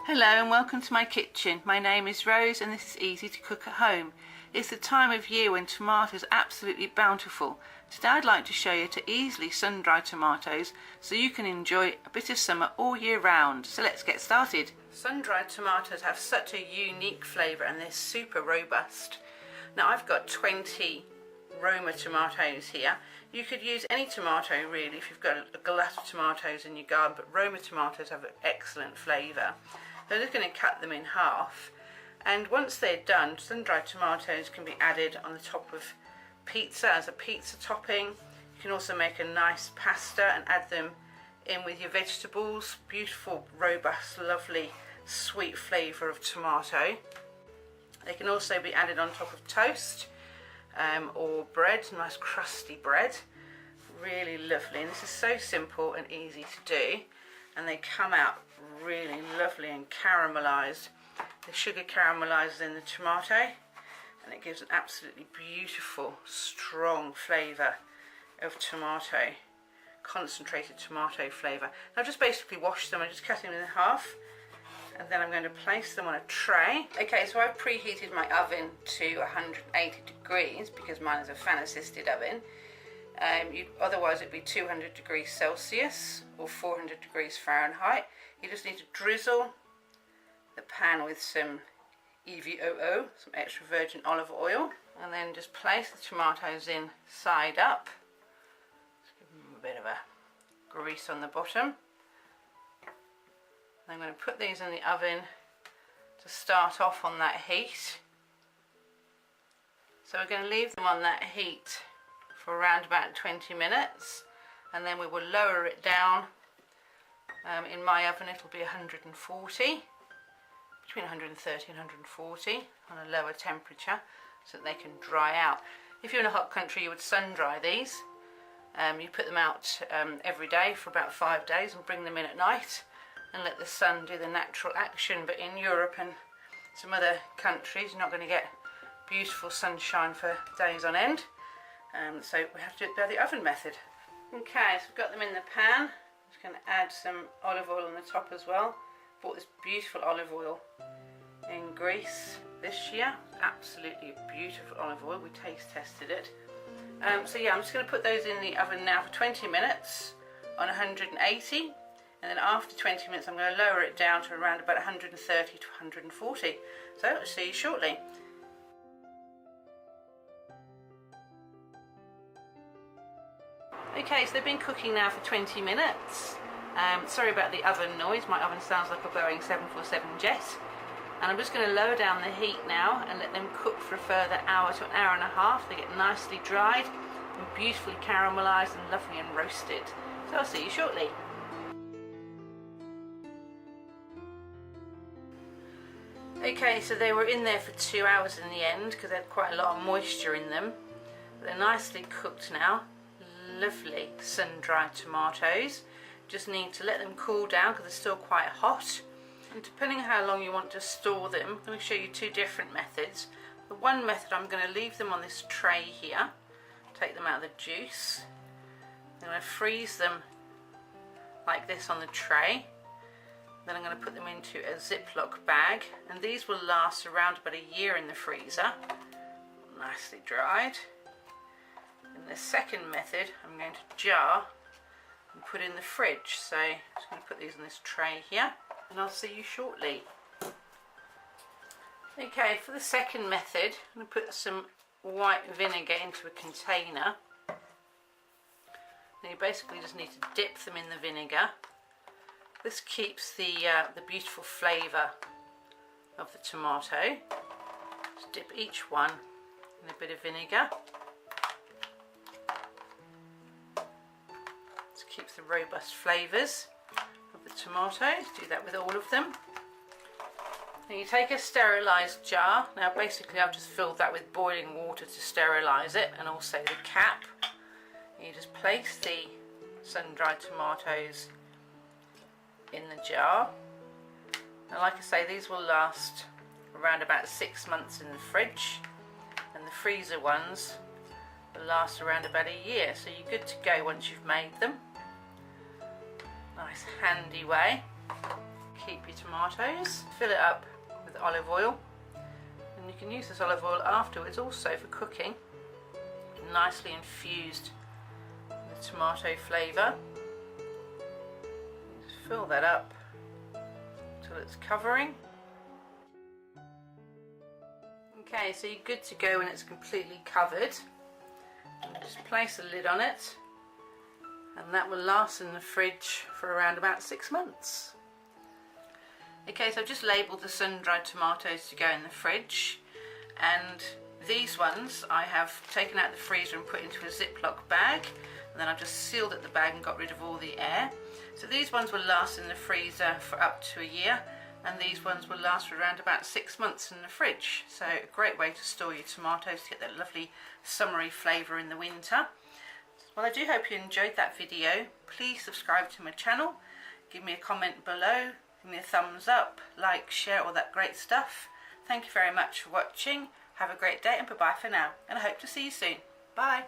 Hello and welcome to my kitchen. My name is Rose and this is Easy to Cook at Home. It's the time of year when tomatoes are absolutely bountiful. Today I'd like to show you to easily sun-dry tomatoes so you can enjoy a bit of summer all year round. So let's get started. Sun-dried tomatoes have such a unique flavour and they're super robust. Now I've got 20 Roma tomatoes here. You could use any tomato really if you've got a glut of tomatoes in your garden, but Roma tomatoes have an excellent flavour. So I'm just going to cut them in half, and once they're done, sun-dried tomatoes can be added on the top of pizza as a pizza topping. You can also make a nice pasta and add them in with your vegetables. Beautiful, robust, lovely, sweet flavour of tomato. They can also be added on top of toast or bread, nice crusty bread. Really lovely, and this is so simple and easy to do, and they come out really lovely and caramelised. The sugar caramelizes in the tomato and it gives an absolutely beautiful strong flavour of tomato, concentrated tomato flavour. Now just basically wash them and just cut them in half, and then I'm going to place them on a tray. Okay, so I've preheated my oven to 180 degrees because mine is a fan assisted oven. Otherwise it'd be 200 degrees Celsius or 400 degrees Fahrenheit. You just need to drizzle the pan with some EVOO, some extra virgin olive oil, and then just place the tomatoes in side up. Just give them a bit of a grease on the bottom. I'm going to put these in the oven to start off on that heat. So we're going to leave them on that heat for around about 20 minutes, and then we will lower it down. In my oven it'll be 140, between 130 and 140 on a lower temperature, so that they can dry out. If you're in a hot country you would sun dry these. You put them out every day for about 5 days and bring them in at night and let the sun do the natural action. But in Europe and some other countries you're not going to get beautiful sunshine for days on end, so we have to do it by the oven method. Okay, so we've got them in the pan. I'm just going to add some olive oil on the top as well. Bought this beautiful olive oil in Greece this year. Absolutely beautiful olive oil. We taste tested it. So yeah, I'm just going to put those in the oven now for 20 minutes on 180, and then after 20 minutes I'm going to lower it down to around about 130 to 140. So I'll see you shortly. Okay, so they've been cooking now for 20 minutes. Sorry about the oven noise, my oven sounds like a Boeing 747 jet. And I'm just going to lower down the heat now and let them cook for a further hour to an hour and a half. They get nicely dried and beautifully caramelised and lovely and roasted. So I'll see you shortly. Okay, so they were in there for 2 hours in the end because they had quite a lot of moisture in them. But they're nicely cooked now. Lovely sun-dried tomatoes. Just need to let them cool down because they're still quite hot. And depending on how long you want to store them, I'm going to show you two different methods. The one method, I'm going to leave them on this tray here, take them out of the juice. I'm going to freeze them like this on the tray. Then I'm going to put them into a ziploc bag, and these will last around about a year in the freezer, nicely dried. In the second method, I'm going to jar and put in the fridge. So I'm just going to put these on this tray here, and I'll see you shortly. Okay, for the second method, I'm going to put some white vinegar into a container. Now you basically just need to dip them in the vinegar. This keeps the beautiful flavour of the tomato. Just dip each one in a bit of vinegar. This keeps the robust flavours of the tomatoes. Do that with all of them. Now you take a sterilised jar. Now basically I've just filled that with boiling water to sterilise it, and also the cap. And you just place the sun-dried tomatoes in the jar. And like I say, these will last around about 6 months in the fridge, and the freezer ones will last around about a year, so you're good to go once you've made them. Nice handy way. keep your tomatoes. Fill it up with olive oil, and you can use this olive oil afterwards also for cooking. Nicely infused with tomato flavour. Just fill that up until it's covering. Okay, so you're good to go when it's completely covered. And just place a lid on it, and that will last in the fridge for around about 6 months. Okay, so I've just labelled the sun-dried tomatoes to go in the fridge, and these ones I have taken out the freezer and put into a ziploc bag, and then I've just sealed up the bag and got rid of all the air. So these ones will last in the freezer for up to a year, and these ones will last for around about 6 months in the fridge. So a great way to store your tomatoes to get that lovely summery flavour in the winter. Well, I do hope you enjoyed that video. Please subscribe to my channel, give me a comment below, give me a thumbs up, like, share, all that great stuff. Thank you very much for watching. Have a great day and bye bye for now, and I hope to see you soon. Bye.